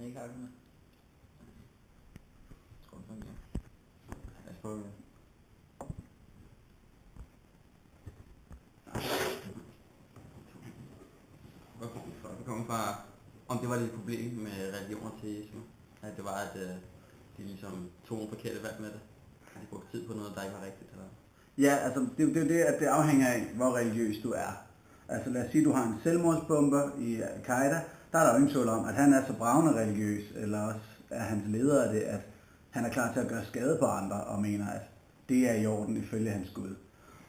Er I ikke hakket med? Jeg tror sådan, ja. Lad os prøve det. Hvor kom fra, om det var lidt et problem med religion og teisme? At det var, at de ligesom tog nogle forkerte valg med det? At de brugte tid på noget, der ikke var rigtigt? Eller? Ja, altså det er jo det, at det afhænger af, hvor religiøs du er. Altså lad os sige, at du har en selvmordsbomber i Al-Qaida, der er der jo ingen tvivl om, at han er så bravende religiøs, eller også er hans leder af det, at han er klar til at gøre skade på andre, og mener, at det er i orden ifølge hans Gud.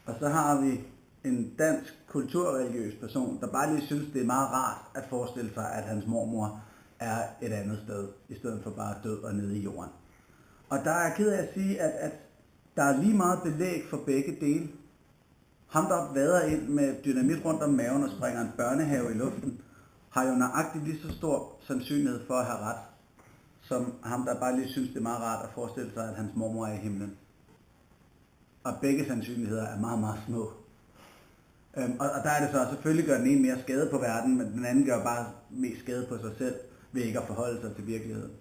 Og så har vi en dansk kulturreligiøs person, der bare lige synes, det er meget rart at forestille sig, at hans mormor er et andet sted, i stedet for bare død og nede i jorden. Og der er jeg ked af at sige, at der er lige meget belæg for begge dele. Ham, der vader ind med dynamit rundt om maven og springer en børnehave i luften, har jo nøjagtigt lige så stor sandsynlighed for at have ret, som ham, der bare lige synes, det er meget rart at forestille sig, at hans mormor er i himlen. Og begge sandsynligheder er meget, meget små. Og der er det så, at selvfølgelig gør den ene mere skade på verden, men den anden gør bare mest skade på sig selv, ved ikke at forholde sig til virkeligheden.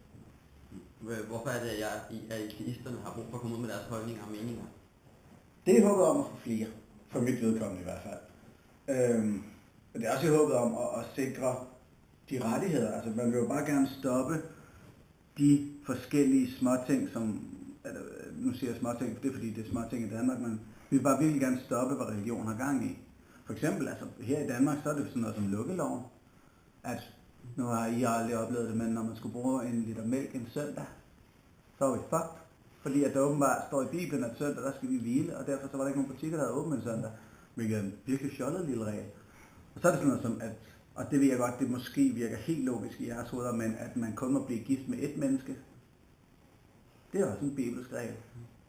Hvorfor er det, at ateisterne har brug for at komme ud med deres holdninger og meninger? Det er håbet om at få flere, for mit vedkommende i hvert fald. Det er også håbet om at sikre de rettigheder. Altså man vil jo bare gerne stoppe de forskellige småting, som, nu siger jeg småting, det er fordi det er småting i Danmark, men vi vil bare virkelig gerne stoppe, hvad religion har gang i. For eksempel, altså her i Danmark, så er det sådan noget som lukkeloven, at nu har I aldrig oplevet det, men når man skulle bruge en liter mælk en søndag, så var vi fucked. Fordi at der åbenbart står i Bibelen, at søndag, der skal vi hvile, og derfor så var der ikke nogen butikker, der havde åbent en søndag. Hvilket er en virkelig fjollet lille regel. Og så er det sådan noget som, at, og det ved jeg godt, det måske virker helt logisk i jeres hoveder, men at man kun må blive gift med ét menneske. Det er også en bibelsk regel.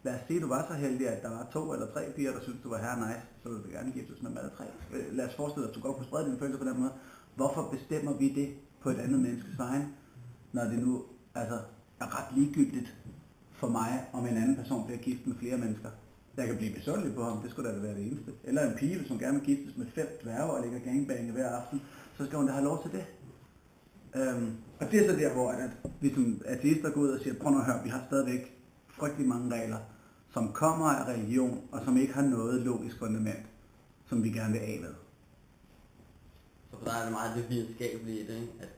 Lad os sige, at du var så heldig, at der var 2 eller 3 piger, der syntes, du var her nice, så ville du gerne giftes med alle 3. Lad os forestille dig, at du godt kunne sprede dine følelser på den måde. Hvorfor bestemmer vi det på et andet menneskes vegne, når det nu altså, er ret ligegyldigt for mig, om en anden person bliver gift med flere mennesker? Jeg kan blive besundelig på ham, det skulle da være det eneste. Eller en pige, hvis hun gerne vil giftes med 5 dværge og ligger gangbange hver aften, så skal hun da have lov til det. Og det er så der, hvor at vi som ateister går ud og siger, prøv nu at høre, vi har stadigvæk frygtelig mange regler, som kommer af religion, og som ikke har noget logisk fundament, som vi gerne vil af med. Så for dig er det meget det videnskabelige i det, ikke? At...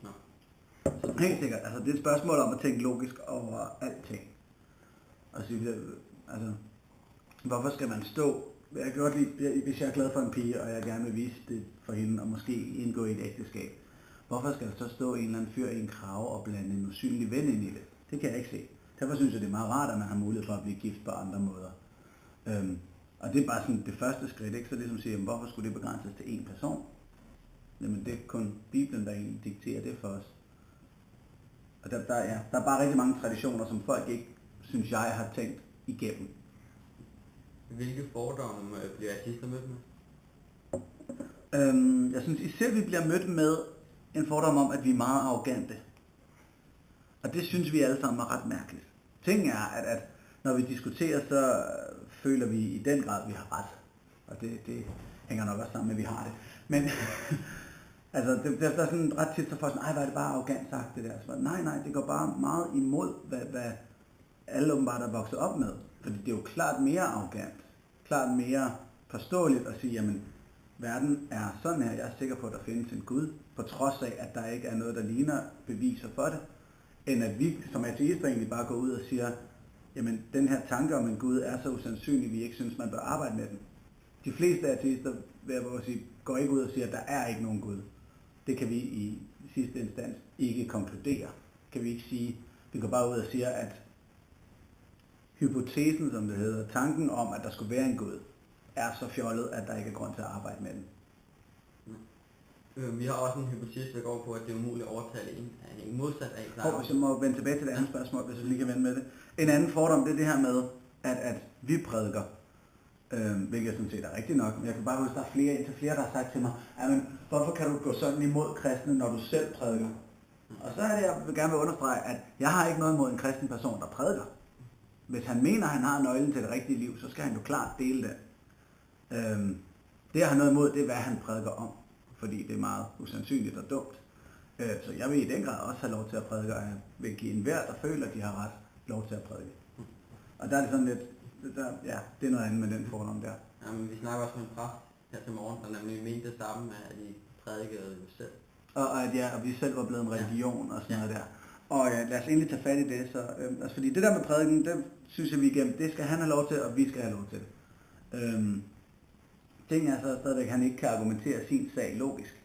Nå. Helt sikkert. Altså, det er et spørgsmål om at tænke logisk over alting. Altså, hvorfor skal man stå... Jeg kan godt lide, hvis jeg er glad for en pige, og jeg gerne vil vise det for hende, og måske indgå i et ægteskab. Hvorfor skal der så stå en eller anden fyr i en krave og blande en usynlig ven ind i det? Det kan jeg ikke se. Derfor synes jeg, det er meget rart, at man har mulighed for at blive gift på andre måder. Og det er bare sådan det første skridt, ikke? Så det som siger, hvorfor skulle det begrænses til én person? Jamen det er kun Bibelen, der egentlig dikterer det for os. Og der er bare rigtig mange traditioner, som folk ikke, synes jeg, har tænkt igennem. Hvilke fordomme bliver ateister mødt med? Jeg synes især, vi bliver mødt med en fordom om, at vi er meget arrogante. Og det synes vi alle sammen er ret mærkeligt. Ting er, at når vi diskuterer, så føler vi i den grad, at vi har ret. Og det hænger nok også sammen med, at vi har det. Men altså, der er sådan ret tit, så får sådan, hvor er det bare arrogant sagt det der. Så, nej, det går bare meget imod, hvad alle åbenbart er vokset op med. Fordi det er jo klart mere arrogant, klart mere forståeligt at sige, jamen, verden er sådan her, jeg er sikker på, at der findes en Gud, på trods af, at der ikke er noget, der ligner beviser for det, end at vi som ateister egentlig bare går ud og siger, jamen, den her tanke om en Gud er så usandsynlig, at vi ikke synes, man bør arbejde med den. De fleste ateister, vil jeg sige, går ikke ud og siger, at der er ikke nogen Gud. Det kan vi i sidste instans ikke konkludere. Kan vi ikke sige. Vi går bare ud og siger, at hypotesen, som det hedder, tanken om, at der skulle være en Gud, er så fjollet, at der ikke er grund til at arbejde med den. Vi har også en hypotese, der går på, at det er umuligt at overtale en modsat af. Hvis jeg må vende tilbage til det andet spørgsmål, hvis jeg lige kan vende med det. En anden fordom, det er det her med, at vi prædiker, hvilket jeg sådan set er rigtigt nok, men jeg kan bare huske, at der er indtil flere, der har sagt til mig, hvorfor kan du gå sådan imod kristne, når du selv prædiker? Og så er det, jeg vil gerne vil understrege, at jeg har ikke noget imod en kristen person, der prædiker. Hvis han mener, at han har nøglen til det rigtige liv, så skal han jo klart dele det. Det, jeg har noget imod, det er, hvad han prædiker om. Fordi det er meget usandsynligt og dumt. Så jeg vil i den grad også have lov til at prædike, og jeg vil give enhver, der føler, at de har ret, lov til at prædike. Og der er det sådan lidt, det er noget andet med den fordom der. Jamen, vi snakker også med en præst her til morgen, der nemlig mente det samme med, at de prædikede jo selv. Og vi selv var blevet en religion og sådan noget der. Og lad os egentlig tage fat i det. Så, fordi det der med prædiken, det synes jeg vi igennem, det skal han have lov til, og vi skal have lov til det. Ting er så stadigvæk, at han ikke kan argumentere sin sag logisk.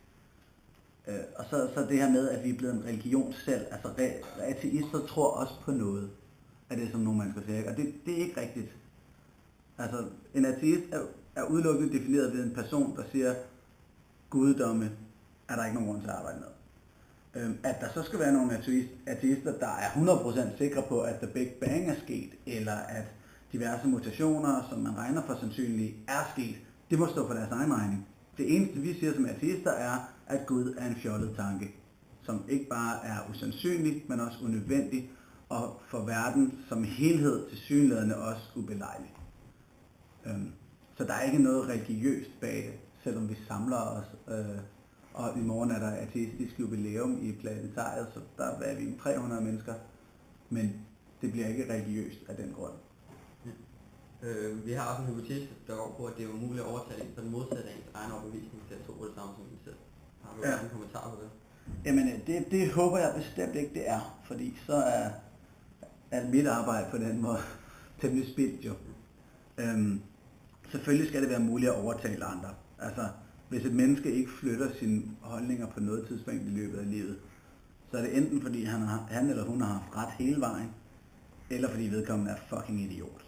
Og så det her med, at vi er blevet en religion selv. Altså ateister tror også på noget af det, som nogle mennesker siger. Og det er ikke rigtigt. Altså en ateist er udelukkende defineret ved en person, der siger, guddomme er der ikke nogen grund til at arbejde med. At der så skal være nogle ateister, der er 100% sikre på, at The Big Bang er sket, eller at diverse mutationer, som man regner for sandsynligt, er sket, det må stå for deres egen regning. Det eneste, vi siger som ateister, er, at Gud er en fjollet tanke, som ikke bare er usandsynlig, men også unødvendig, og for verden som helhed tilsyneladende også ubelejlig. Så der er ikke noget religiøst bag det, selvom vi samler os. Og i morgen er der ateistisk jubilæum i planetariet, så der er vi 300 mennesker, men det bliver ikke religiøst af den grund. Vi har også en hypotese, der går på, at det er umuligt at overtale en, så den modsatte ens egen overbevisning til at tro på det samme som en selv. Har du en kommentar på det? Jamen, det håber jeg bestemt ikke, det er, fordi så er alt mit arbejde på den måde temmelig spildt jo. Selvfølgelig skal det være muligt at overtale andre. Altså, hvis et menneske ikke flytter sine holdninger på noget tidspunkt i løbet af livet, så er det enten fordi han eller hun har haft ret hele vejen, eller fordi vedkommende er fucking idiot.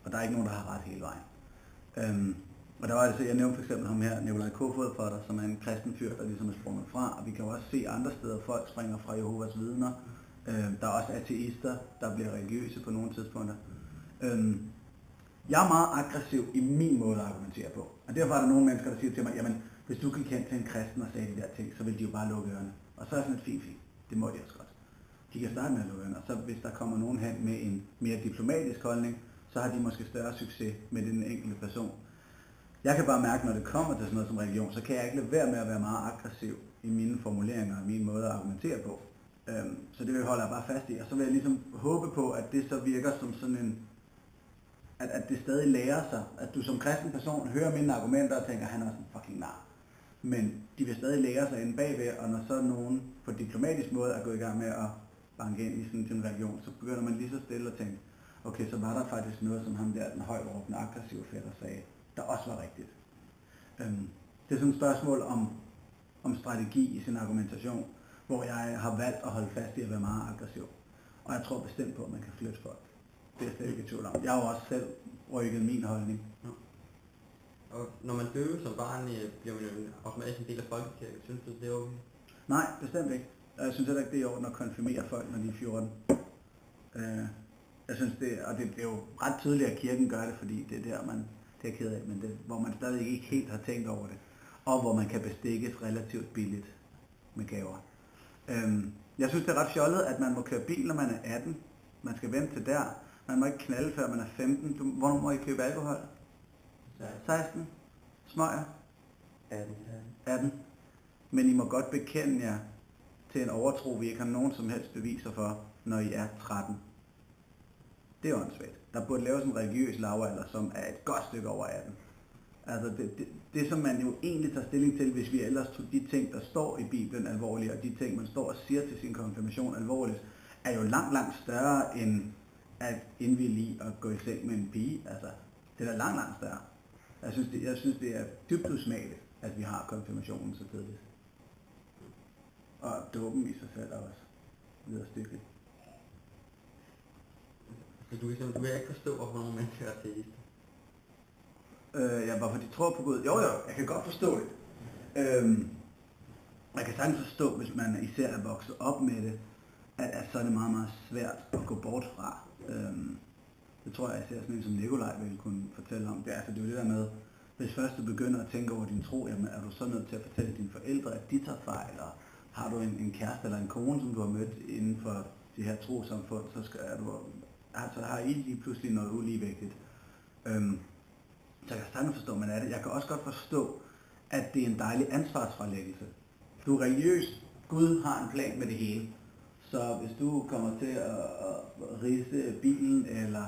Og der er ikke nogen, der har ret hele vejen. Og der var det så, jeg nævnte for eksempel ham her, Nikolaj Kofod, som er en kristen fyr, der ligesom er sprunget fra, og vi kan også se andre steder, folk springer fra Jehovas vidner. Der er også ateister, der bliver religiøse på nogle tidspunkter. Jeg er meget aggressiv i min måde at argumentere på. Og derfor er der nogle mennesker, der siger til mig, jamen, hvis du gik hen til en kristen og sagde de der ting, så vil de jo bare lukke ørerne. Og så er sådan et fint. Det må de også godt. De kan starte med at lukke ørerne, og så hvis der kommer nogen hen med en mere diplomatisk holdning, så har de måske større succes med den enkelte person. Jeg kan bare mærke, når det kommer til sådan noget som religion, så kan jeg ikke lade være med at være meget aggressiv i mine formuleringer og min måde at argumentere på. Så det holder jeg bare fast i, og så vil jeg ligesom håbe på, at det så virker som sådan en, at det stadig lærer sig, at du som kristen person hører mine argumenter og tænker, han er sådan en fucking nar. Men de vil stadig lære sig inde bagved, og når så nogen på diplomatisk måde er gået i gang med at banke ind i sådan en religion, så begynder man lige så stille at tænke, okay, så var der faktisk noget, som ham der, den højtråbende aggressive fætter sagde, der også var rigtigt. Det er sådan et spørgsmål om strategi i sin argumentation, hvor jeg har valgt at holde fast i at være meget aggressiv. Og jeg tror bestemt på, at man kan flytte folk. Det er slet ikke i tvivl om. Jeg har jo også selv rykket min holdning. Ja. Og når man døver som barn, bliver man jo automatisk en del af folkekirken. Synes du, det er okay? Nej, bestemt ikke. Jeg synes heller ikke, det er i orden at konfirmere folk, når de er 14. Jeg synes, det er jo ret tydeligt, at kirken gør det, fordi det er der, det er ked af, men det, hvor man stadig ikke helt har tænkt over det. Og hvor man kan bestikkes relativt billigt med gaver. Jeg synes, det er ret fjollet, at man må køre bil, når man er 18. Man skal vente til der. Man må ikke knalde, før man er 15. Hvornår må I købe alkohol? 16? Smøger? 18. Men I må godt bekende jer til en overtro, vi ikke har nogen som helst beviser for, når I er 13. Det er åndssvagt. Der burde laves en religiøs lavalder, som er et godt stykke over 18. Altså det som man jo egentlig tager stilling til, hvis vi ellers tog de ting, der står i Bibelen alvorligt, og de ting, man står og siger til sin konfirmation alvorligt, er jo langt større end at indvillige i at gå i seng med en pige. Altså, det er langt større. Jeg synes, det er dybt usmageligt, at vi har konfirmationen så tidligt. Og dåben i sig selv er også videre stykket. Så du vil ikke forstå, hvorfor nogle mennesker er ateister? Ja, hvorfor de tror på Gud? Jo, jeg kan godt forstå det. Jeg kan sagtens forstå, hvis man især er vokset op med det, at så er det meget svært at gå bort fra. Det tror jeg især sådan en som Nikolaj ville kunne fortælle om. Det er jo det der med, hvis først du begynder at tænke over din tro, jamen er du så nødt til at fortælle dine forældre, at de tager fejl, eller har du en kæreste eller en kone, som du har mødt inden for de her trosamfund, så har I lige pludselig noget uligevægtigt. Så jeg kan sagtens forstå, man er det. Jeg kan også godt forstå, at det er en dejlig ansvarsfralæggelse. Du er religiøs, Gud har en plan med det hele. Så hvis du kommer til at ridse bilen, eller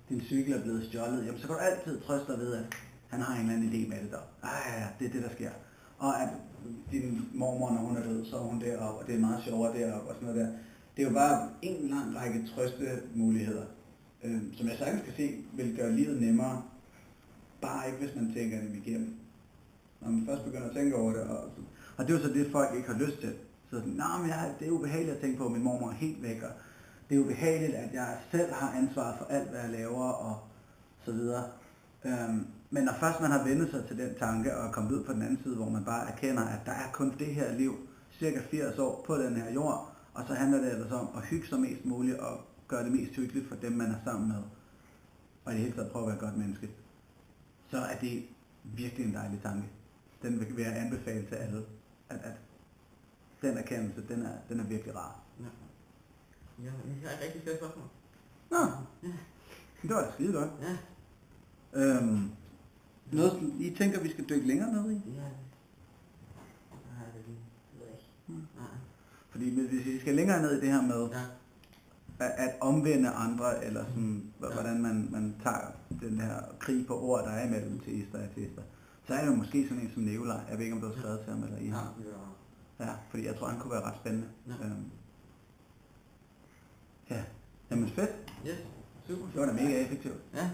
din cykel er blevet stjålet, jamen, så kan du altid trøste dig ved, at han har en eller anden idé med det der. Ja, det er det, der sker. Og at din mormor, når hun er død, så er hun deroppe, og det er meget sjovere deroppe, og sådan noget der. Det er jo bare en lang række trøstemuligheder, som jeg sagtens kan se, vil gøre livet nemmere. Bare ikke, hvis man tænker dem igennem. Når man først begynder at tænke over det. Og det er jo så det, folk ikke har lyst til. Så sådan, det er ubehageligt at tænke på, at min mormor er helt væk, og det er ubehageligt, at jeg selv har ansvaret for alt, hvad jeg laver, og så videre. Men når først man har vendt sig til den tanke, og kommet ud på den anden side, hvor man bare erkender, at der er kun det her liv, cirka 80 år på den her jord, og så handler det ellers om at hygge sig mest muligt, og gøre det mest hyggeligt for dem, man er sammen med. Og i det hele taget prøve at være et godt menneske. Så er det virkelig en dejlig tanke. Den vil jeg anbefale til alle, at den erkendelse, den er virkelig rar. Ja. Jeg har ikke rigtig flere spørgsmål. Nå, Ja. det var da skide godt. Ja. Noget, I tænker, vi skal dykke længere ned i? Ja. Nej, det ved jeg ikke. Nej. Fordi hvis vi skal længere ned i det her med Ja. at omvende andre, eller sådan, hvordan man tager den her krig på ord, der er imellem teister og ateister, så er det jo måske sådan en som Nikolaj. Jeg ved ikke, om du har skrevet til ham eller i ham. Ja, fordi jeg tror, han kunne være ret spændende. Ja. Jamen fedt. Yes, super. Det var da mega effektivt. Ja.